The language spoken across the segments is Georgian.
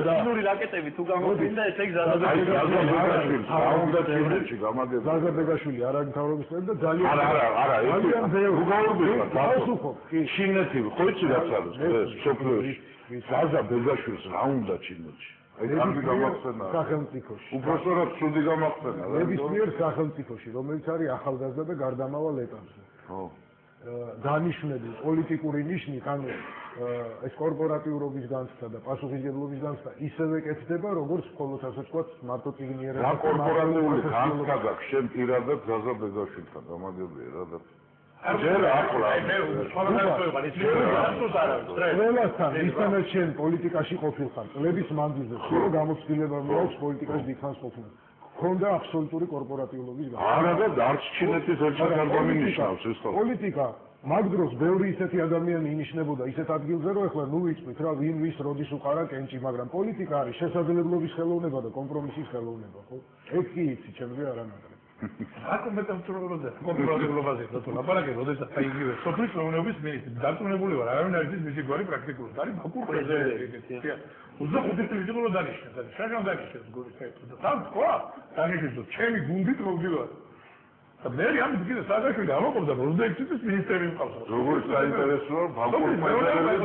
ჩინური რაკეტები თუ გამოგვინდა ეს ეგ ზაზა ბეგაშვილი არ არის მთავრობის წევრი და ძალიან არა ბევრი ჩინეთი ხო იცი რაც არის ეს სოფლიოში ზაზა ბეგაშვილს რა უნდა ჩინეთში აი კარგი გამახსენა სახელმწიფოში უბრალოდ ცუდი გამახსენა ნებისმიერ სახელმწიფოში რომელიც არის ახალგაზრდა და გარდამავალ ეტაპზე ხო დანიშნული პოლიტიკური ნიშნით ანუ ეს კორპორატიულობის განცდა და პასუხისმგებლობის განცდა ისევე კეთდება როგორც მხოლოდ ასე ვთქვათ მარტო წიგნიერება რა კორპორატიული განცდა გაქვს შენ პირადად ზაზა ბეგაშვილთან გამაგებია რა და ჯერ ახლა ყველასთან ისედაც შენ პოლიტიკაში ყოფილხარ წლების მანძილზე სულ გამოცდილება მაქვს პოლიტიკაში დიდხანს ყოფნა ხონდა აბსოლუტური კორპორატიულობის განცდა არა და არც ჩინეთის ერთად არ გამინიშნავს ეს ხო პოლიტიკა მაგ დროს ბევრი ისეთი ადამიანი ინიშნებოდა ისეთ ადგილზე რომ ეხლა ნუ ვიწვით რა ვინ ვის როდის უყარა კენჭი მაგრამ პოლიტიკა არის შესაძლებლობის ხელოვნება და კომპრომისის ხელოვნება ხო ეგ კი იცი ჩემზე არანაკლებ აკუ მეტამწურულობაზე კონტროლირებაზე თუ ლაპარაკი როდესაც აი იგივე სოფლის მეურნეობის მინისტრი დარწმუნებული ვარ არავინ არ იცის მისი გვარი პრაქტიკულად არის ბაკურზე ეგეთია უზოხუთი ტელევიზიურად დანიშნა და შეგან დანიშნა გულის საერთოდ და თან თქვა დანიშნა ჩემი გუნდით მოვდივარ და მე ამით კიდე საერთოდ ამოყობდა 26 წლის მინისტრი მყავს როგორც საინტერესოა ბაკურის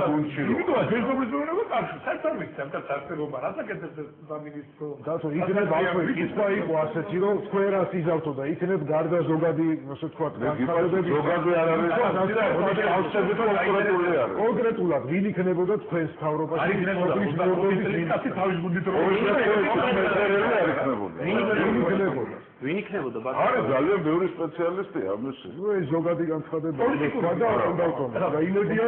გუნდში იმიტომ რომ სოფლის მეურნეობა კარგი საერთოდ საერთოდ რასაკეთებს სამინისტრო დათო იქნებ ალფა ისვა იყო ასეთი რომ სფერას იზავთო და იქნებ გარდა ზოგადი ასე ვთქვათ განხარდები ზოგადი არ არის კონკრეტულად ვინ იქნებოდა თქვენს თავრობაში სოფლის მეურნეობის თავის გუნდით რომ ვინ იქნებოდა არის ძალიან ბევრი სპეციალისტია ამის ნუ ეს ზოგადი განცხადება სხვა და უნდა ვთქვათ და იმედია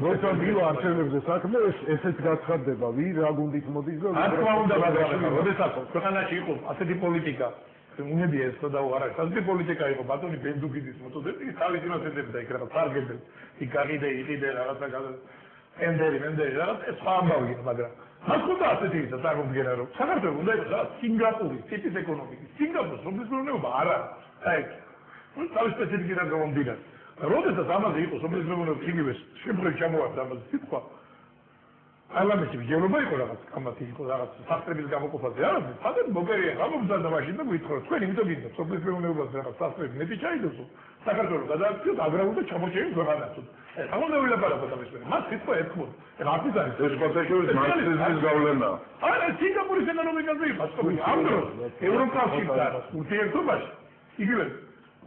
როცა მივა არჩევნებზე საქმე ესეც გაცხადდება ვინ რა გუნდით მოდის და რა უნდა მაგრამ როდესაც ქვეყანაში იყო ასეთი პოლიტიკა უნებია ეს და არა ასეთი პოლიტიკა იყო ბატონი ბენდუგიძის მოწოდებით თავის იმას ეძებდა იქ რაღაც თარგებდა იქ გაყიდე იყიდე რაღაცა ენდერი რაღაც ეს სხვა ამბავია მაგრამ მას უნდა ასეთი ისა წარმოგიდგენა რომ საქართველოს უნდა იყოს რა სინგაპურის ტიპის ეკონომიკის სინგაპურის სოფლის მეურნეობა არა აი ეს თავის სპეციფიკიდან გამომდინარე როდესაც ამაზე იყო სოფლის მეურნეობის იგივე შემდგომში ჩამოვარდა ამაზე სიტყვა პარლამენტში ვიჯერობა იყო რაღაც კამათი იყო რაღაც სასწრების გამოყოფაზე არა სადაც მოგერია გამომზადდა მაშინ და გითხრა თქვენ იმიტომ გინდა სოფლის მეურნეობაზე რაღაც სასწრები მეტი ჩაიდოსო საქართველოს გადააქციოთ აგრარულ და ჩამორჩენილ ქვეყანას ამ უნდა ვილაპარაკოთ ამის მე მას სიტყვა ეთქმოთ რაფის არის ეს პატაშოვის მარქსიზმის გავლენა არა სინგაპურის ეკონომიკაზე იყო სწორი ამ დროს ევროკავშირთან ურთიერთობაში იგივე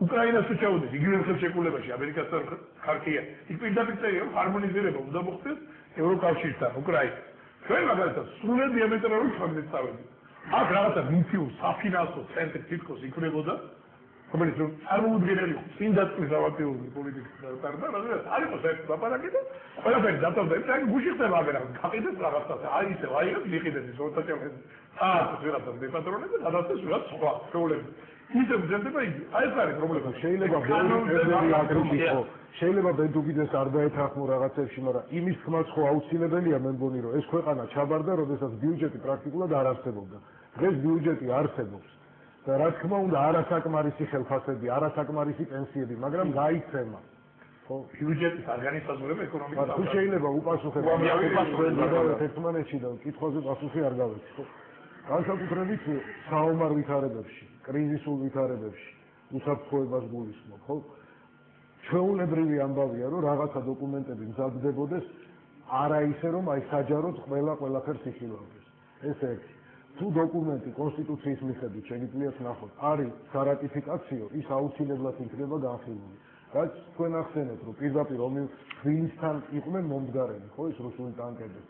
უკრაინას უჩაუდეს იგივე ხელშეკრულებაში ამერიკასთან ხარკია იქ პირდაპირ წერია რომ ჰარმონიზირება უნდა მოხდეს ევროკავშირთან უკრაინა ჩვენ მაგალითად სრულად დიამეტრალურად სხვადასხვა წავედი აქ რაღაცა მითიურ საფინანსო ცენტრი თითქოს იქნებოდა რომელიც წარმოუდგენელი სინდასტრის ავატიური პოლიტიკის და არის საერთოდ ლაპარაკი და ყველაფერი დაწევდა აი გუში ხდება აგერა გაყიდეს რაღაცას აი ისე აიღებს მიყიდეს ის როტაციაზე ვიღაცას დეპატრონებს და გადასცეს ვიღაც სხვა შეულები ისე მძებდება იგი აი ეს არის პრობლემა შეიძლება შეიძლება ბენდუგიძეს არ დაეთანხმო რაღაცებში მაგრამ იმის თქმაც ხო აუცილებელია მე მგონი რომ ეს ქვეყანა ჩაბარდა როდესაც ბიუჯეტი პრაქტიკულად არ არსებობდა დღეს ბიუჯეტი არსებობს და რა თქმა უნდა არასაკმარისი ხელფასები, არასაკმარისი პენსიები, მაგრამ გაიცემა. ხო, ბიუჯეტის არგანიზაცია ეკონომიკის თუ შეიძლება უპასუხებ ერთმანეთში და კითხვაზე პასუხი არ გავეცი, ხო? განსაკუთრებით საომარ ვითარებებში, კრიზისულ ვითარებებში, უსაფრთხოებას გულისხმობ, ხო? ჩვეულებრივი ამბავია, რომ რაღაცა დოკუმენტები მზადდებოდეს არა ისე რომ აი საჯაროდ ყველაფერს იხილავდეს. ეს ერთი თუ დოკუმენტი კონსტიტუციის მიხედვით შეგიძლიათ ნახოთ, არის სარატიფიკაციო, ის აუცილებლად იქნება განხილული. რაც თქვენ ახსენეთ, რომ პირდაპირ თბილისთან იყვნენ მომდგარები, ხო, ეს რუსული ტანკები.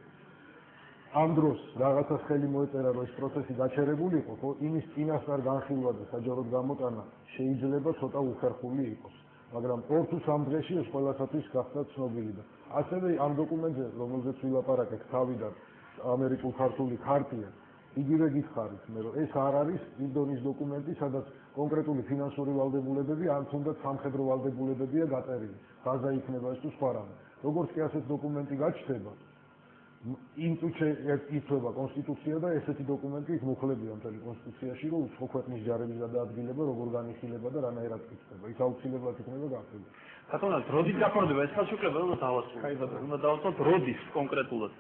ამ დროს რაღაცას ხელი მოეწერა, რომ ეს პროცესი გაჩერებული იყო, ხო, იმის წინასწარ განხილვა და საჯაროდ გამოტანა შეიძლება ცოტა უხერხული იყოს. მაგრამ 2 თუ 3 დღეში ეს ყველასათვის გახდა ცნობილი და ასევე ამ დოკუმენტზე, რომელზეც ვილაპარაკეთ, თავიდან ამერიკულ-ქართული ხარტია იგივე გითხარით მე რომ ეს არ არის იმ დონის დოკუმენტი, სადაც კონკრეტული ფინანსური ვალდებულებები ან თუნდაც სამხედრო ვალდებულებებია გაწერილი. ბაზა იქნება ეს თუ სხვა რამე. როგორც კი ასეთ დოკუმენტი გაჩნდება, იმ წუთში იწვება კონსტიტუცია და ესეთი დოკუმენტი იქ მოხლებია მთელი კონსტიტუციაში, რომ უცხო ქვეყნის ჯარების გადაადგილება როგორ განიხილება და რანაირად იქნება. ის აუცილებლად იქნება განხილული. ბატონო, როდის გაფორმდება ეს ხელშეკრულება, რომ დავასრულოთ? უნდა დავასრულოთ როდის კონკრეტულად?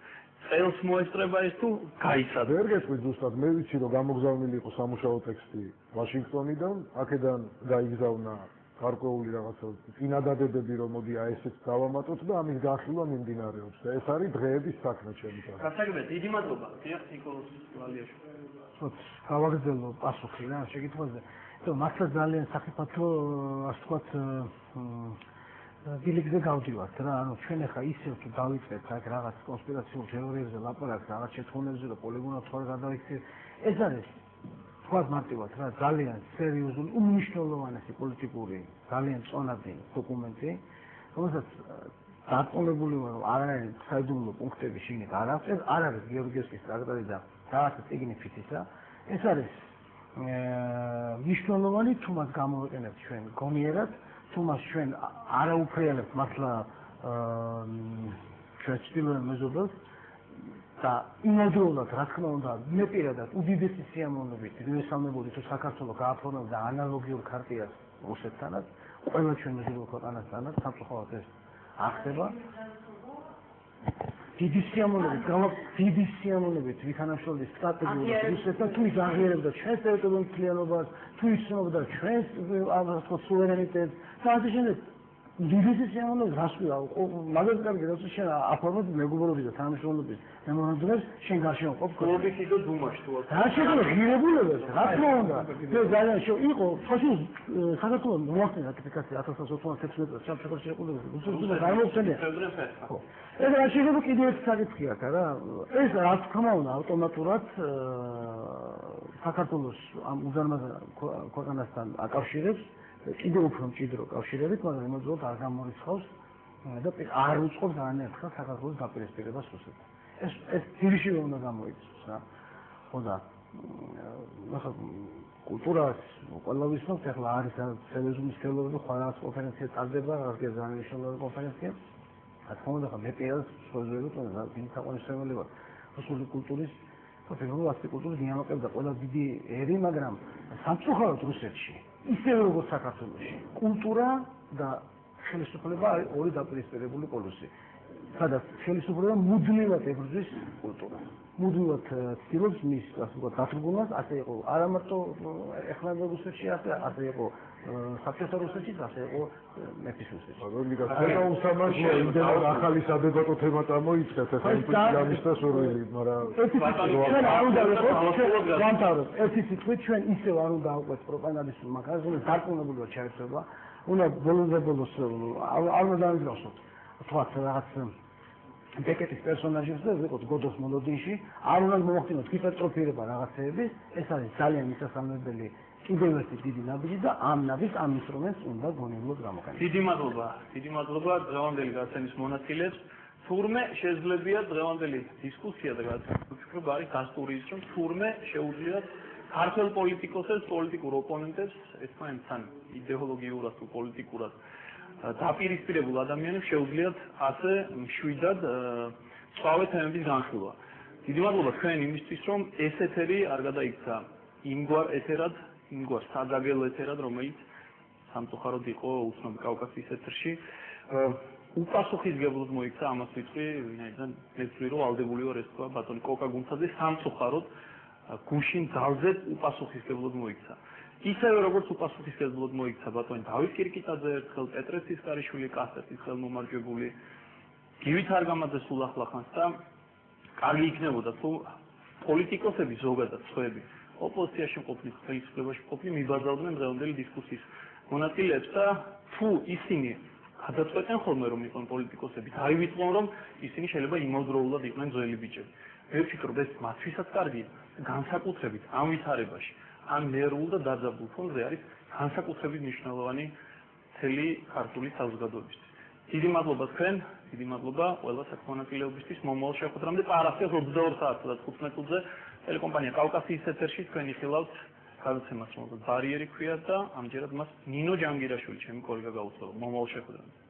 წელს მოესწრება ეს თუ გაიცადა? ვერ გეტყვით ზუსტად, მე ვიცი რომ გამოგზავნილი იყო სამუშაო ტექსტი ვაშინგტონიდან, აქედან გაიგზავნა გარკვეული რაღაცა წინადადებები რომ მოდი აი ესეც დავამატოთ და ამის განხილვა მიმდინარეობს და ეს არის დღეების საქმე ჩემთვის. გასაგებია, დიდი მადლობა. დიახ, ნიკოლოზ ვალიაშვილი. გავაგრძელო პასუხი რა შეკითხვაზე. მართლა ძალიან სახიფათო ასე ვთქვათ დილიგზე გავდივართ რა, ანუ ჩვენ ახლა ისევ თუ დავიწყებთ აქ რაღაც კონსპირაციულ თეორიებზე ლაპარაკს, რაღაც შეთხოვნებზე და პოლიგონად ხარ გადავიქცეთ, ეს არის თქვათ მარტივად რა, ძალიან სერიოზული, უმნიშვნელოვანესი პოლიტიკური, ძალიან წონადი დოკუმენტი, რომელსაც დარწმუნებული ვარ, რომ არაერთი საიდუმლო პუნქტები შიგნით არ აქვს, ეს არ არის გეორგიევსკის ტრაქტატი და რაღაცა წიგნით ისა, ეს არის მნიშვნელოვანი, თუ მას გამოვიყენებთ ჩვენ გონიერად, თუ მას ჩვენ არაუფრიალებთ მართლა ჩვენ ცდილობენ მეზობელს და იმედოვნად, რა თქმა უნდა, მე პირადად უდიდესი სიამოვნებით ვესალმებოდი თუ საქართველოს გააფორმებდა ანალოგიურ ქარტიას რუსეთთანაც, ყველა ჩვენ მეზობელ ქვეყანასთანაც, სამწუხაროდ ეს არ ხდება. დიდი სიამოვნებით ვითანამშრომლების სტრატეგიულად რუსეთთან თუ ის აღიარებდა ჩვენს ტერიტორიულ მთლიანობას, თუ იცნობდა ჩვენს სუვერენიტეტს და ასე შემდეგ. დიდი სიამოვნებით რას ვიყავ, მაგას კარგი როცა შენ აფორმებ მეგობრობის და თანამშრომლობის მემორანდუმებს შენ გარშემო ყოფ გლობისი და დუმაში თუ რა შეიძლება ღირებულებებს რა თქმა უნდა ეს ძალიან იყო ხაშუს საქართველოს მოახდინა რატიფიკაცია 1996 წელს სამშობლოს შეყოლებას რუსეთს გამოუცხადია ხო ეს რა შეიძლება კიდევ ერთი საკითხი აქვს რა ეს რა თქმა უნდა ავტომატურად საქართველოს ამ უზარმაზარ ქვეყანასთან აკავშირებს კიდევ უფრო მჭიდრო კავშირებით, მაგრამ იმოძრაოდ არ გამორიცხავს და არ უწყობს არანერთხელ საქართველოს დაპირისპირებას რუსეთთან. ეს ძირშივე უნდა გამოიწვიოს რა. ხო და ახლა კულტურას ყველა ვიცნობთ, ახლა არის სერიოზული ცდილობები, სხვა რაღაც კონფერენცია ტარდება, რაღაც ძალიან მნიშვნელოვანი კონფერენცია. რა თქმა უნდა, მე პირადად სოციალურ და საყოველთაოდ ვარ რუსული კულტურის ფედერალური კულტურის დიალოგებდა ყველა დიდი ერი, მაგრამ სამწუხაროდ რუსეთში ისევე როგორც საქართველოში კულტურა და ხელისუფლება არის ორი დაპირისპირებული პოლუსი. სადაც ხელისუფლება მუდმივად ებრძვის კულტურას. მუდმივად ცდილობს მის ასე ვთქვათ დათრგუნვას, ასე იყო არა მარტო ეხლანდ რუსეთში, ასე იყო საბჭოთა რუსეთშიც, ასე იყო მეფის რუსეთში. რა უსამართლოა იმდენად ახალი სადებატო თემა წამოიწყეთ, ახლა იმის სურვილი, მაგრამ ჩვენ არ უნდა ვიყოთ ერთი სიტყვით ჩვენ ისევ არ უნდა აღვყვეთ პროპაგანდისტულ მაგას, რომელიც დარწმუნებული ვარ ჩაერთვება, უნდა ბოლოს არ უნდა დავიძრაოსოთ. თქვათ რაღაც ბეკეტის პერსონაჟებს და ვიყოთ გოდოს მოლოდინში, არ უნდა მოახდინოთ ჰიპერტროფირება რაღაცეების, ეს არის ძალიან მისასალმებელი კიდევ ერთი დიდი ნაბიჯი და ამ ნაბიჯს ამ ინსტრუმენტს უნდა გონივლოდ გამოყენოთ. დიდი მადლობა დღევანდელი გაცემის მონაწილეებს. თურმე შეძლებია დღევანდელი დისკუსია და გაცემა არის გასტური ის რომ თურმე შეუძლიათ ქართულ პოლიტიკოსებს, პოლიტიკურ ოპონენტებს ერთმანეთთან იდეოლოგიურად თუ პოლიტიკურად დაპირისპირებულ ადამიანებს შეუძლიათ ასე მშვიდად სხვავე თემების განხილვა. დიდი მადლობა თქვენ იმისთვის, რომ ეს ეთერი არ გადაიქცა იმგვარ ეთერად, იმგვარ სადაგელ ეთერად, რომელიც სამწუხაროდ იყო უცნობი კავკასიის ეთერში. უპასუხისმგებლად მოიქცა ამას ვიტყვი, ვინაიდან მე ვთვლი, რომ ვალდებული ვარ ეს თქვა ბატონი კოკა გუნცაძე სამწუხაროდ გუშინ ძალზედ უპასუხისმგებლად მოიქცა. ისევე როგორც უპასუხისმგებლად მოიქცა ბატონი დავით კირკიტაძე ერთხელ, პეტრე ცისკარიშვილი, კასტეთის ხელმომარჯვებული, გივით არგამაძე სულ ახლახანს და კარგი იქნებოდა თუ პოლიტიკოსები ზოგადად სხვები ოპოზიციაში მყოფნი, ხელისუფლებაში მყოფნი მიბაძავდნენ დღევანდელი დისკუსიის მონაწილეებს და თუ ისინი გადაწყვეტენ ხოლმე რომ იყვნენ პოლიტიკოსები, დაივიწყონ რომ ისინი შეიძლება იმავდროულად იყვნენ ძველი ბიჭები. მე ვფიქრობ ეს მათთვისაც კარგია, განსაკუთრებით ამ ვითარებაში, ამ ნერვულ და დაძაბულ ფონზე არის განსაკუთრებით მნიშვნელოვანი მთელი ქართული საზოგადოებისთვის. დიდი მადლობა თქვენ, დიდი მადლობა ყველა საქმიანობისთვის მომავალ შეხვედრამდე პარასკევს 22 საათსა და 15 წუთზე ტელეკომპანია კავკასიის ეთერში თქვენ იხილავთ გადაცემას, რომელსაც ბარიერი ქვია და ამჯერად მას ნინო ჯანგირაშვილი, ჩემი კოლეგა გაუწევდა. მომავალ შეხვედრამდე.